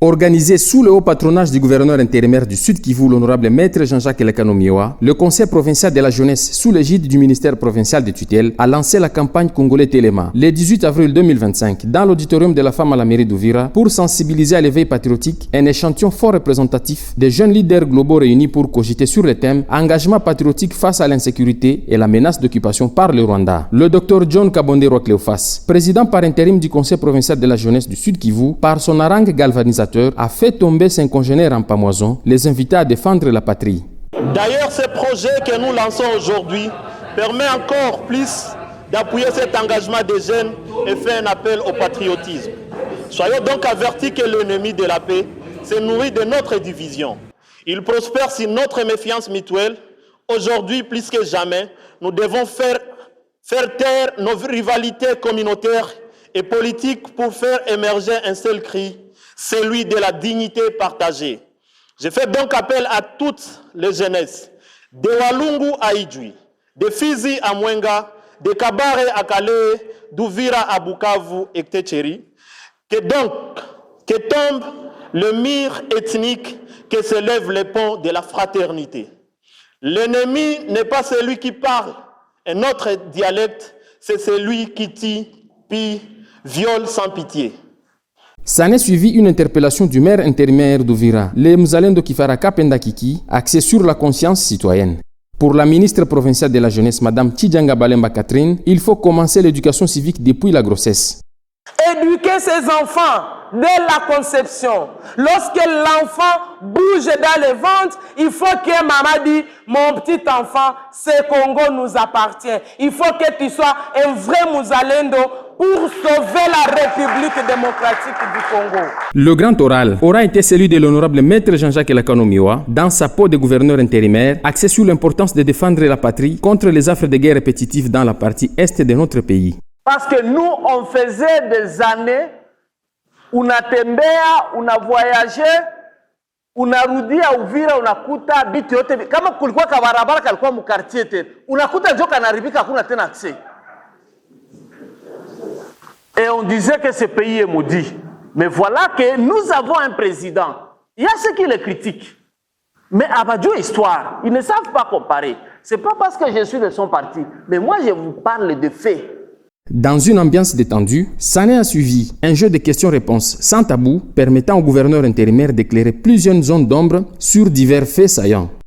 Organisé sous le haut patronage du gouverneur intérimaire du Sud Kivu, l'honorable maître Jean-Jacques Elekanomiwa, le Conseil provincial de la jeunesse, sous l'égide du ministère provincial de tutelle, a lancé la campagne Congolais Téléma le 18 avril 2025 dans l'auditorium de la femme à la mairie d'Uvira pour sensibiliser à l'éveil patriotique un échantillon fort représentatif des jeunes leaders globaux réunis pour cogiter sur le thème engagement patriotique face à l'insécurité et la menace d'occupation par le Rwanda. Le docteur John Kabondero Cléophas, président par intérim du Conseil provincial de la jeunesse du Sud Kivu, par son harangue galvanisateur, a fait tomber ses congénères en pamoison, les invités à défendre la patrie. D'ailleurs, ce projet que nous lançons aujourd'hui permet encore plus d'appuyer cet engagement des jeunes et fait un appel au patriotisme. Soyons donc avertis que l'ennemi de la paix se nourrit de notre division. Il prospère sur notre méfiance mutuelle. Aujourd'hui, plus que jamais, nous devons faire taire nos rivalités communautaires et politiques pour faire émerger un seul cri, celui de la dignité partagée. Je fais donc appel à toutes les jeunesses, de Walungu à Idjwi, de Fizi à Mwenga, de Kabare à Calais, d'Uvira à Bukavu et Tétchéri, que tombe le mur ethnique, que se lève le pont de la fraternité. L'ennemi n'est pas celui qui parle un autre dialecte, c'est celui qui tue, pille, viole sans pitié. S'en est suivi une interpellation du maire intérimaire d'Uvira, le Mzalendo Kifaraka Pendakiki, axée sur la conscience citoyenne. Pour la ministre provinciale de la jeunesse, Mme Tidjanga Balemba Catherine, il faut commencer l'éducation civique depuis la grossesse. Éduquer ses enfants dès la conception. Lorsque l'enfant bouge dans le ventre, il faut que maman dise, mon petit enfant, ce Congo nous appartient. Il faut que tu sois un vrai Mzalendo pour sauver la République démocratique du Congo. Le grand oral aura été celui de l'honorable maître Jean-Jacques Elekanomiwa dans sa peau de gouverneur intérimaire, axé sur l'importance de défendre la patrie contre les affres de guerre répétitives dans la partie est de notre pays. Parce que nous, on faisait des années, unatembea, unavoyagé, unarudia Uvira, unakuta bitu yote, kama kulikuwa kabarabara kalikuwa mukartier tena, unakuta joka naribika hakuna tena accès. Et on disait que ce pays est maudit. Mais voilà que nous avons un président. Il y a ceux qui le critiquent. Mais Abadjo Histoire, ils ne savent pas comparer. Ce n'est pas parce que je suis de son parti. Mais moi, je vous parle de faits. Dans une ambiance détendue, Sané a suivi un jeu de questions-réponses sans tabou permettant au gouverneur intérimaire d'éclairer plusieurs zones d'ombre sur divers faits saillants.